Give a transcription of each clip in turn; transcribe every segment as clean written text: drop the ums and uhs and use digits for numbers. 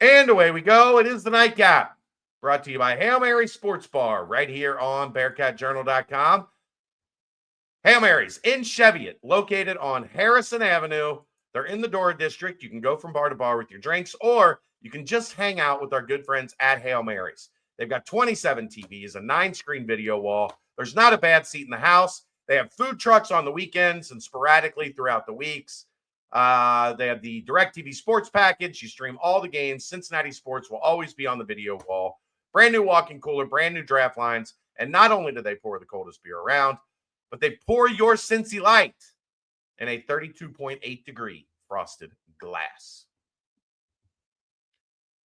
And away we go. It is the Nightcap, brought to you by Hail Mary Sports Bar, right here on BearcatJournal.com. Hail Mary's in Cheviot, located on Harrison Avenue. They're in the Dora District. You can go from bar to bar with your drinks, or you can just hang out with our good friends at Hail Mary's. They've got 27 TVs, a 9-screen video wall. There's not a bad seat in the house. They have food trucks on the weekends and sporadically throughout the weeks. They have the DirecTV Sports package. You stream all the games. Cincinnati sports will always be on the video wall. Brand new walk-in cooler, brand new draft lines. And not only do they pour the coldest beer around, but they pour your Cincy Light in a 32.8 degree frosted glass.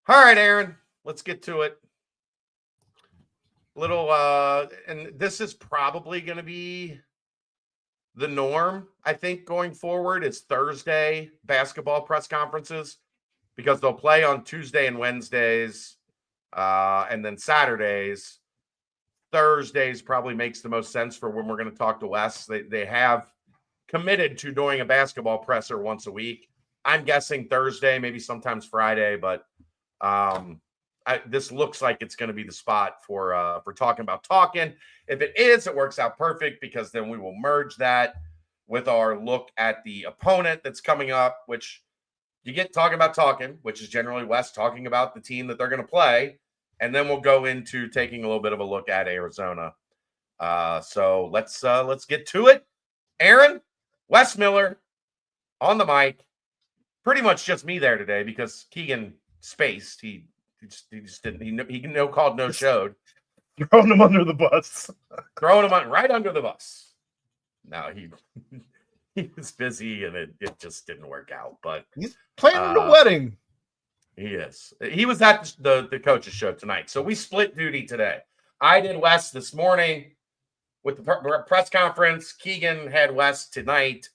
All right, Aaron, let's get to it. And this is probably going to be the norm, I think, going forward, is Thursday basketball press conferences, because they'll play on Tuesday and Wednesdays, and then Saturdays. Thursdays probably makes the most sense for when we're going to talk to Wes. They have committed to doing a basketball presser once a week. I'm guessing Thursday, maybe sometimes Friday, but this looks like it's going to be the spot for talking about Talkin. If it is, it works out perfect, because then we will merge that with our look at the opponent that's coming up, which you get talking about Talkin, which is generally Wes talking about the team that they're going to play. And then we'll go into taking a little bit of a look at Arizona. So let's get to it. Aaron, Wes Miller on the mic. Pretty much just me there today because Keegan spaced. He just didn't. He no called, no showed. Throwing him under the bus. Throwing him right under the bus. No, he was busy and it just didn't work out. But he's planning the wedding. He is. He was at the coach's show tonight. So we split duty today. I did Wes this morning with the press conference. Keegan had Wes tonight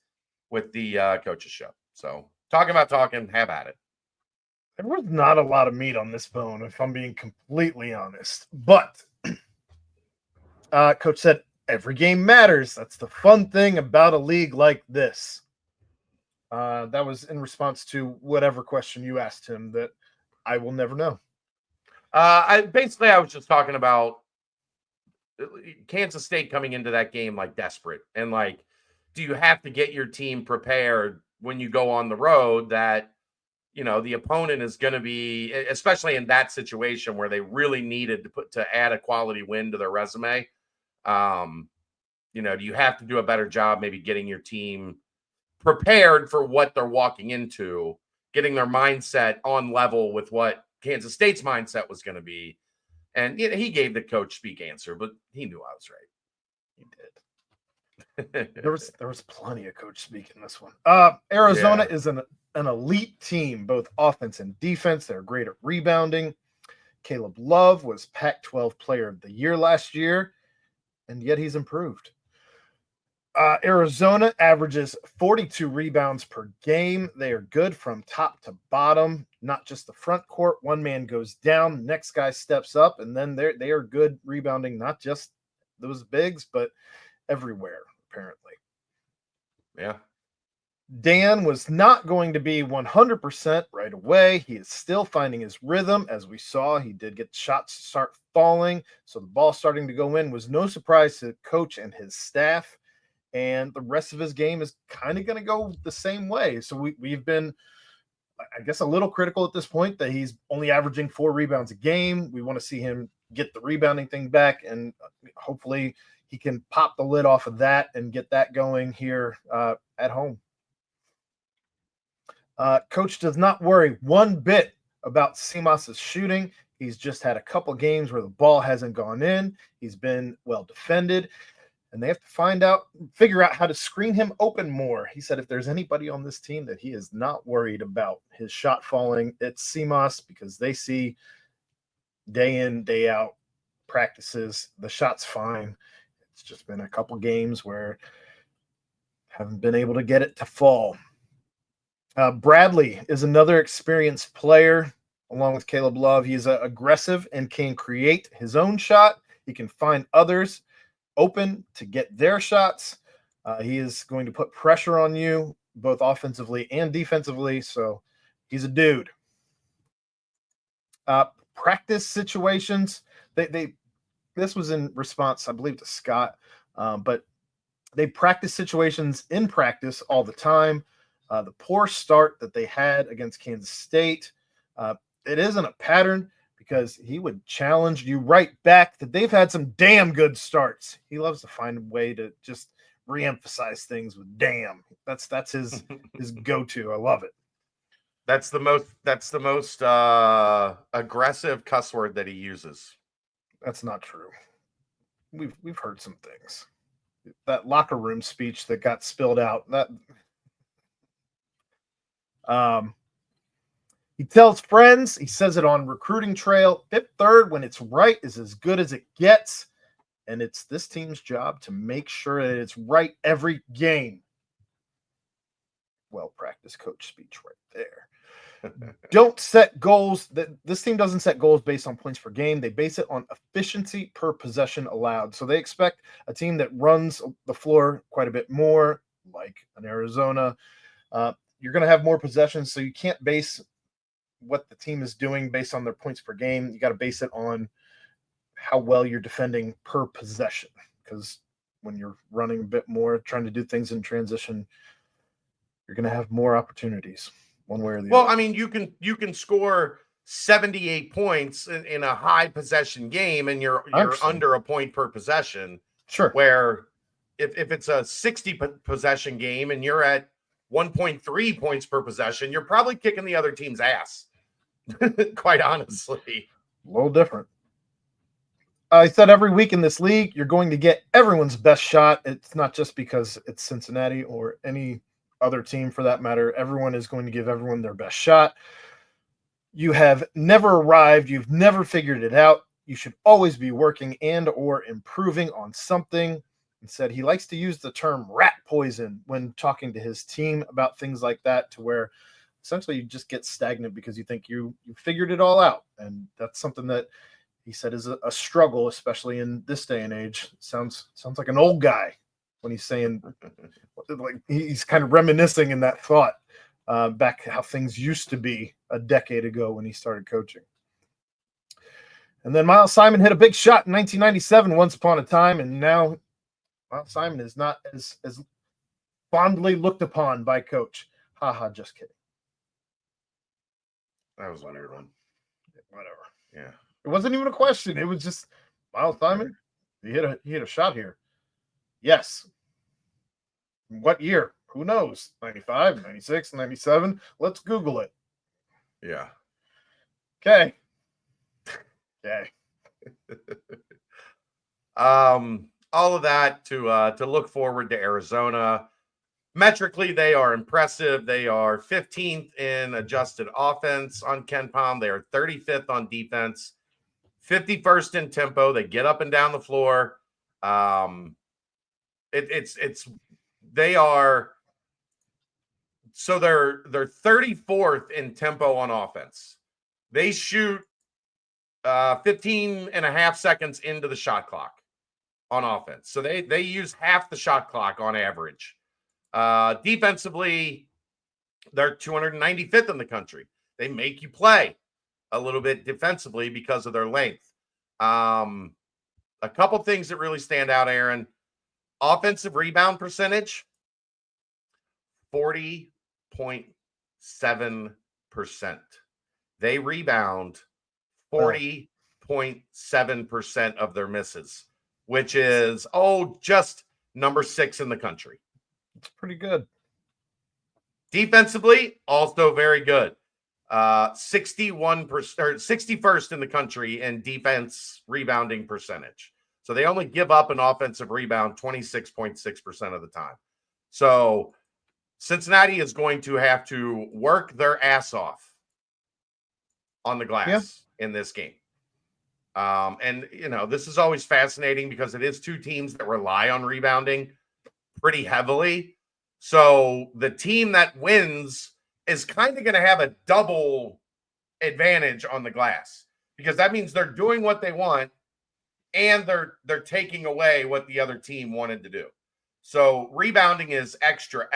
with the coach's show. So talking about Talkin, have at it. There was not a lot of meat on this bone, if I'm being completely honest. But Coach said every game matters. That's the fun thing about a league like this. That was in response to whatever question you asked him that I will never know. I was just talking about Kansas State coming into that game like desperate. And like, do you have to get your team prepared when you go on the road that, you know, the opponent is going to be, especially in that situation where they really needed to add a quality win to their resume. You know, do you have to do a better job maybe getting your team prepared for what they're walking into, getting their mindset on level with what Kansas State's mindset was going to be? And you know, he gave the coach speak answer, but he knew I was right. He did. There was plenty of coach speak in this one. Arizona is an elite team, both offense and defense. They're great at rebounding. Caleb Love was Pac-12 Player of the Year last year, and yet he's improved. Arizona averages 42 rebounds per game. They are good from top to bottom, not just the front court. One man goes down, next guy steps up, and then they are good rebounding, not just those bigs, but everywhere, apparently. Yeah. Dan was not going to be 100% right away. He is still finding his rhythm. As we saw, he did get shots start falling, so the ball starting to go in was no surprise to the coach and his staff. And the rest of his game is kind of going to go the same way. So we've been, I guess, a little critical at this point that he's only averaging 4 rebounds a game. We want to see him get the rebounding thing back, and hopefully he can pop the lid off of that and get that going here at home. Coach does not worry one bit about Simas's shooting. He's just had a couple games where the ball hasn't gone in. He's been well defended. And they have to figure out how to screen him open more. He said if there's anybody on this team that he is not worried about his shot falling, it's Simas, because they see day in, day out practices, the shot's fine. It's just been a couple games where haven't been able to get it to fall. Bradley is another experienced player along with Caleb Love. He's aggressive and can create his own shot. He can find others open to get their shots. He is going to put pressure on you both offensively and defensively, so he's a dude. Practice situations. This was in response, I believe, to Scott, but they practice situations in practice all the time. The poor start that they had against Kansas State, it isn't a pattern because he would challenge you right back that they've had some damn good starts. He loves to find a way to just reemphasize things with damn. That's his go-to. I love it. That's the most aggressive cuss word that he uses. That's not true. We've heard some things. That locker room speech that got spilled out. He tells friends, he says it on recruiting trail, fifth third when it's right is as good as it gets. And it's this team's job to make sure that it's right every game. Well-practiced coach speech right there. Don't set goals. This team doesn't set goals based on points per game. They base it on efficiency per possession allowed. So they expect a team that runs the floor quite a bit more, like an Arizona. You're going to have more possessions, so you can't base what the team is doing based on their points per game. You got to base it on how well you're defending per possession, because when you're running a bit more, trying to do things in transition, you're going to have more opportunities one way or the other. Well, I mean, you can score 78 points in a high possession game, and you're under a point per possession. Sure. Where if it's a 60 possession game and you're at 1.3 points per possession, you're probably kicking the other team's ass. Quite honestly. A little different. I said every week in this league, you're going to get everyone's best shot. It's not just because it's Cincinnati or any other team for that matter. Everyone is going to give everyone their best shot. You have never arrived. You've never figured it out. You should always be working and or improving on something. And said he likes to use the term rat poison when talking to his team about things like that, to where essentially you just get stagnant because you think you figured it all out. And that's something that he said is a struggle, especially in this day and age. Sounds like an old guy when he's saying, like, he's kind of reminiscing in that thought back how things used to be a decade ago when he started coaching. And then Miles Simon hit a big shot in 1997 once upon a time, and now Miles Simon is not as fondly looked upon by coach. Haha, just kidding. That was a weird one. Whatever. Yeah. It wasn't even a question. It was just Miles Simon. He hit a shot here. Yes. What year? Who knows? 95, 96, 97. Let's Google it. Yeah. Okay. Okay. All of that to look forward to Arizona. Metrically, they are impressive. They are 15th in adjusted offense on KenPom. They are 35th on defense, 51st in tempo. They get up and down the floor. They are, so they're 34th in tempo on offense. They shoot 15 and a half seconds into the shot clock on offense. So they use half the shot clock on average. Defensively, they're 295th in the country. They make you play a little bit defensively because of their length. A couple things that really stand out, Aaron. Offensive rebound percentage, 40.7%. They rebound 40.7% of their misses, which is, just number 6 in the country. It's pretty good. Defensively, also very good. 61% or 61st in the country in defense rebounding percentage. So they only give up an offensive rebound 26.6% of the time. So Cincinnati is going to have to work their ass off on the glass in this game. And, this is always fascinating because it is two teams that rely on rebounding pretty heavily. So the team that wins is kind of going to have a double advantage on the glass, because that means they're doing what they want and they're taking away what the other team wanted to do. So rebounding is extra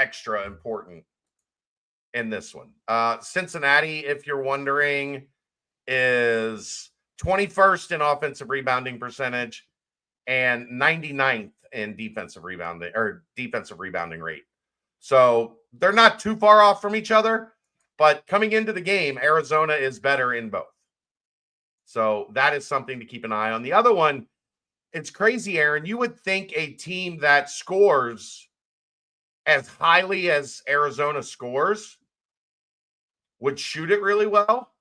important in this one. Cincinnati, if you're wondering, is 21st in offensive rebounding percentage and 99th in defensive rebounding rate. So they're not too far off from each other, but coming into the game, Arizona is better in both. So that is something to keep an eye on. The other one, it's crazy, Aaron. You would think a team that scores as highly as Arizona scores would shoot it really well.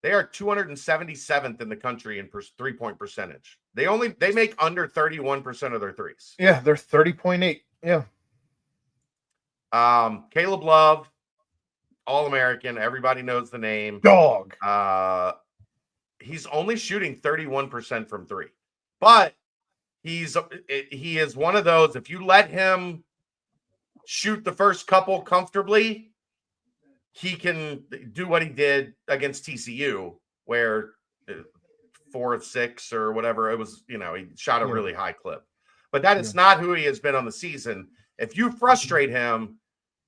They are 277th in the country in 3-point percentage. They make under 31% of their threes. Yeah, they're 30.8. Yeah. Caleb Love, All-American. Everybody knows the name. Dog. He's only shooting 31% from three, but he is one of those. If you let him shoot the first couple comfortably, he can do what he did against TCU, where 4 of 6 or whatever it was. He shot a really high clip, but that is not who he has been on the season. If you frustrate him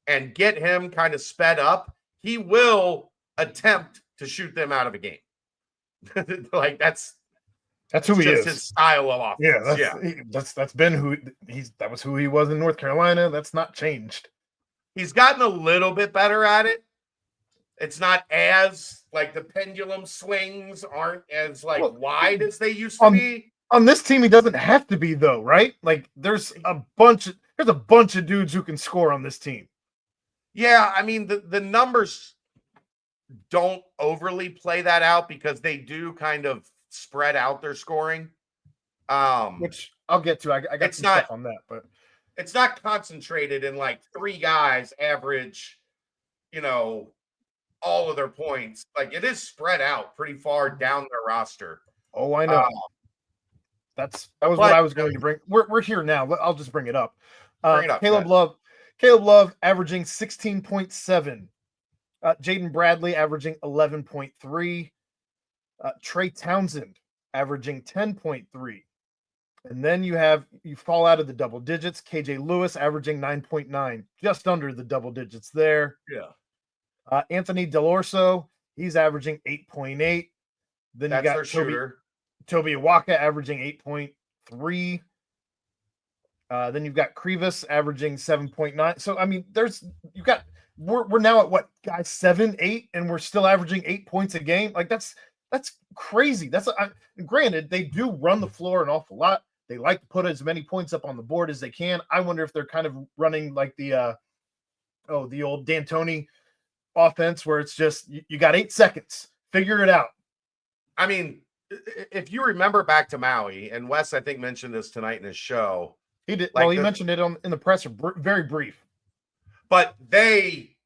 and get him kind of sped up, he will attempt to shoot them out of a game. Like that's who he is. His style of offense. That's been that was who he was in North Carolina. That's not changed. He's gotten a little bit better at it. It's not as like the pendulum swings aren't as wide as they used to be. On this team, he doesn't have to be though, right? Like there's a bunch of dudes who can score on this team. Yeah, I mean the numbers don't overly play that out because they do kind of spread out their scoring. Which I'll get to. I got some stuff on that, but it's not concentrated in like 3 guys average, all of their points. Like it is spread out pretty far down their roster. Oh, I know. That was what I was going to bring. We're here now. I'll just bring it up. Caleb Love averaging 16.7. Jaden Bradley averaging 11.3. Trey Townsend averaging 10.3. And then you fall out of the double digits. KJ Lewis averaging 9.9, just under the double digits there. Yeah. Anthony Delorso, he's averaging 8.8. Then that's you got their shooter. Toby Awaka averaging 8.3. Then you've got Krivas averaging 7.9. So I mean, we're now at what, guys, 7, 8, and we're still averaging 8 points a game. Like that's crazy. Granted, they do run the floor an awful lot. They like to put as many points up on the board as they can. I wonder if they're kind of running like the old D'Antoni offense, where it's just you got 8 seconds, figure it out. I mean, if you remember back to Maui, and Wes, I think, mentioned this tonight in his show. He did. He mentioned it in the presser, very brief. But they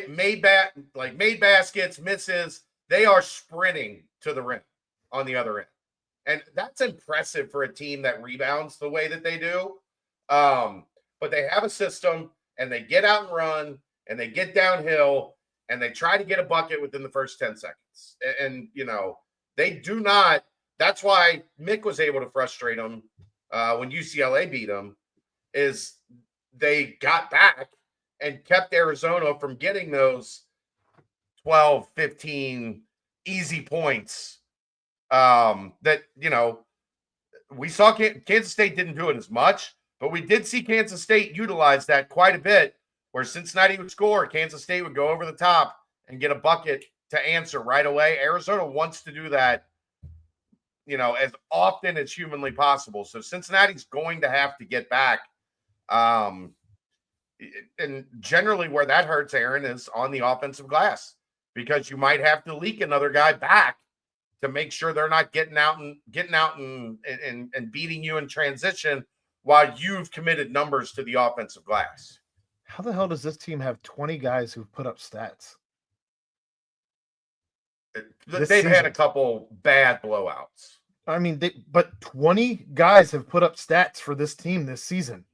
made baskets, misses. They are sprinting to the rim on the other end. And that's impressive for a team that rebounds the way that they do. But they have a system, and they get out and run, and they get downhill, and they try to get a bucket within the first 10 seconds. And they do not. That's why Mick was able to frustrate them when UCLA beat them, is they got back and kept Arizona from getting those 12, 15 easy points that, we saw Kansas State didn't do it as much, but we did see Kansas State utilize that quite a bit, where Cincinnati would score, Kansas State would go over the top and get a bucket to answer right away. Arizona wants to do that, as often as humanly possible. So Cincinnati's going to have to get back. And generally where that hurts, Aaron, is on the offensive glass, because you might have to leak another guy back to make sure they're not getting out and beating you in transition while you've committed numbers to the offensive glass. How the hell does this team have 20 guys who've put up stats? They've had a couple bad blowouts. I mean, but 20 guys have put up stats for this team this season.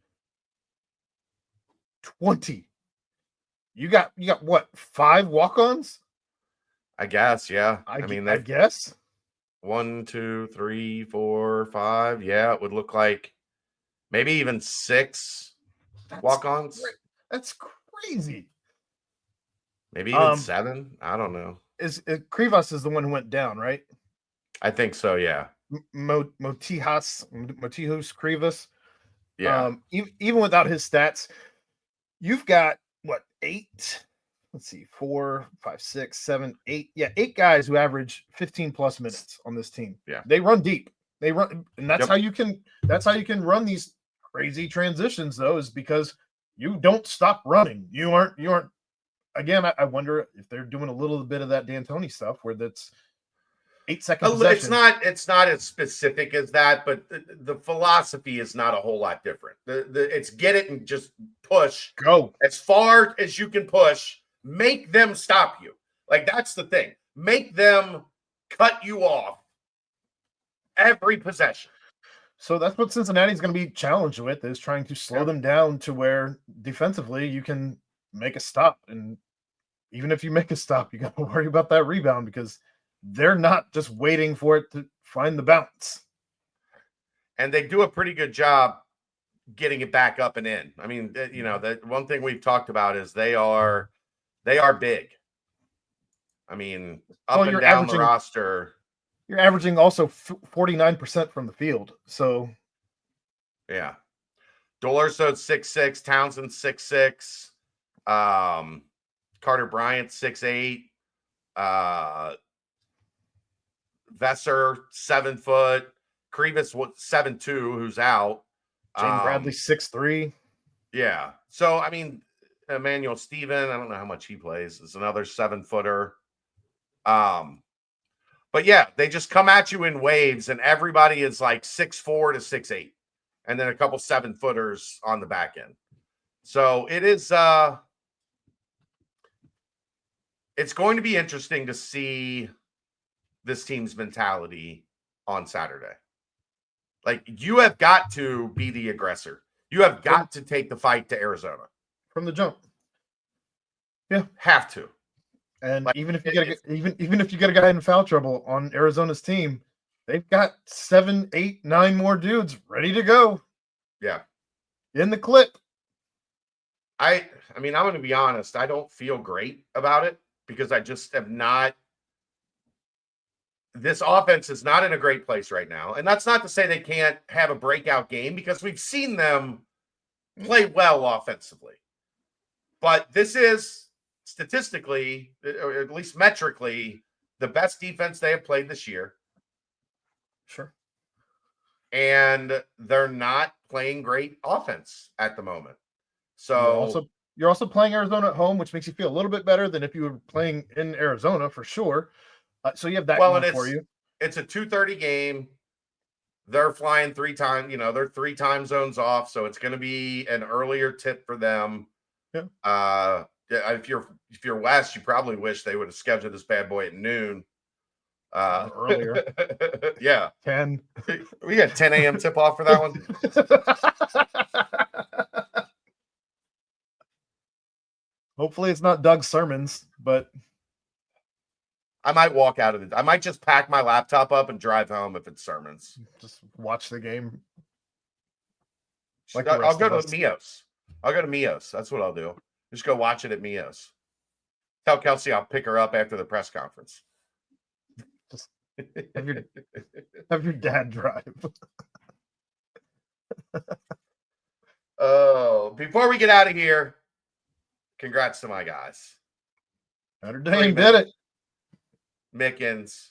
20. You got what, 5 walk-ons? I guess, yeah. I guess 1, 2, 3, 4, 5. Yeah, it would look like maybe even 6 walk-ons. That's crazy. Maybe even 7. I don't know. is Krivas is the one who went down, right? I think so. Yeah. Motihus Krivas. Yeah. Even without his stats, you've got what, 8? Let's see, 4, 5, 6, 7, 8. Yeah, 8 guys who average 15 plus minutes on this team. Yeah. They run deep. They run, and that's Yep. how you can run these crazy transitions, though, is because you don't stop running. You aren't. Again, I wonder if they're doing a little bit of that D'Antoni stuff where that's 8-second possession. It's not as specific as that, but the philosophy is not a whole lot different. It's get it and just push. Go as far as you can push. Make them stop you. Like, that's the thing. Make them cut you off every possession. So that's what Cincinnati's going to be challenged with, is trying to slow them down to where defensively you can make a stop. And even if you make a stop, you got to worry about that rebound, because they're not just waiting for it to find the bounce. And they do a pretty good job getting it back up and in. I mean, the one thing we've talked about is they are big. I mean, up and down the roster. You're averaging also 49% from the field. So, yeah. Dolorso's 6'6", Townsend 6'6", Carter Bryant 6'8", Vesser 7 foot, Krivas 7'2", who's out. Jaden Bradley 6'3". Yeah. So, I mean, Emmanuel Steven, I don't know how much he plays, is another 7-footer. But yeah, they just come at you in waves, and everybody is like 6'4" to 6'8", and then a couple 7-footers on the back end. So it is it's going to be interesting to see this team's mentality on Saturday. Like, you have got to be the aggressor. You have got to take the fight to Arizona from the jump. Yeah, have to. And like, even if you get a guy in foul trouble on Arizona's team, they've got 7, 8, 9 more dudes ready to go. Yeah, in the clip. I mean, I'm going to be honest. I don't feel great about it, because I just am not. This offense is not in a great place right now. And that's not to say they can't have a breakout game, because we've seen them play well offensively. But this is statistically, or at least metrically, the best defense they have played this year. Sure. And they're not playing great offense at the moment. So you're also playing Arizona at home, which makes you feel a little bit better than if you were playing in Arizona, for sure. So you have that going for you. It's a 2:30 game. They're flying 3 times. They're 3 time zones off, so it's going to be an earlier tip for them. Yeah. If you're West, you probably wish they would have scheduled this bad boy at noon. Earlier. Yeah. 10. We got 10 a.m. tip off for that one. Hopefully it's not Doug's sermons, but I might walk out of it. I might just pack my laptop up and drive home if it's sermons. Just watch the game. Like I'll go to Mio's. I'll go to Mio's. That's what I'll do. Just go watch it at Mio's. Tell Kelsey I'll pick her up after the press conference. Just have your dad drive. Oh, before we get out of here, congrats to my guys. Notre Dame did it. Mickens,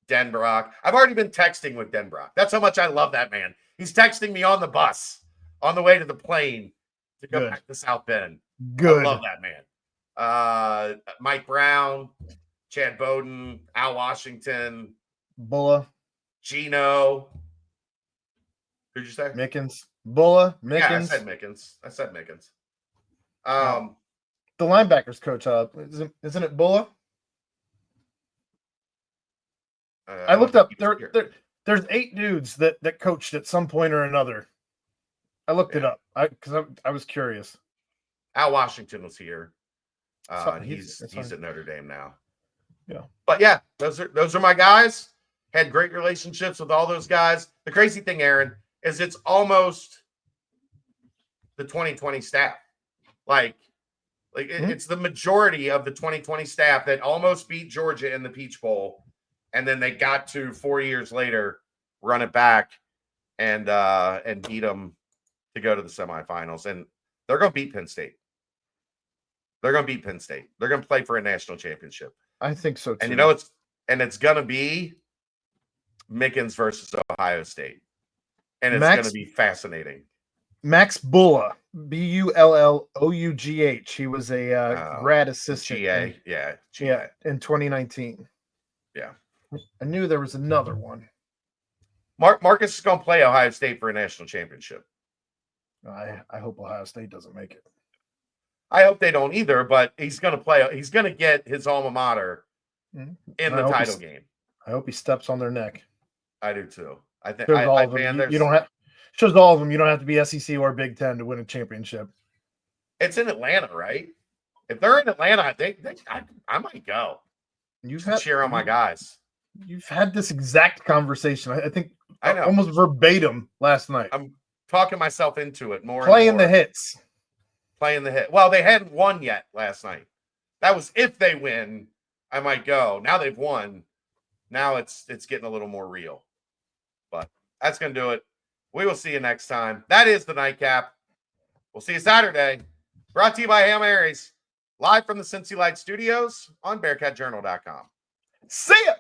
Denbrock. I've already been texting with Denbrock. That's how much I love that man. He's texting me on the bus on the way to the plane to go back to South Bend. Good. I love that man. Mike Brown, Chad Bowden, Al Washington, Bulla, Gino. Who'd you say? Mickens. Bulla, Mickens. Yeah, I said Mickens. The linebackers coach, isn't it Bulla? I looked up. There's 8 dudes that coached at some point or another. I looked it up because I was curious. Al Washington was here. He's at Notre Dame now. Yeah, but yeah, those are my guys. Had great relationships with all those guys. The crazy thing, Aaron, is it's almost the 2020 staff. Like Like it's the majority of the 2020 staff that almost beat Georgia in the Peach Bowl, and then they got to 4 years later run it back and beat them to go to the semifinals. And they're going to beat Penn State. They're going to beat Penn State. They're going to play for a national championship. I think so too. And it's going to be Mickens versus Ohio State, and it's going to be fascinating. Max Bulla, Bullough. He was a grad assistant. GA. Yeah, in 2019. Yeah. I knew there was another one. Marcus is going to play Ohio State for a national championship. I hope Ohio State doesn't make it. I hope they don't either, but he's going to play. He's going to get his alma mater in the title game. I hope he steps on their neck. I do too. I think you don't have. Shows all of them. You don't have to be SEC or Big Ten to win a championship. It's in Atlanta, right? If they're in Atlanta, I might go. Cheer on my guys. You've had this exact conversation. I think I know. Almost verbatim last night. I'm talking myself into it more. Playing the hits. Playing the hit. Well, they hadn't won yet last night. That was if they win, I might go. Now they've won. Now it's getting a little more real. But that's going to do it. We will see you next time. That is the Nightcap. We'll see you Saturday. Brought to you by Hail Marys. Live from the Cincy Light Studios on BearcatJournal.com. See ya!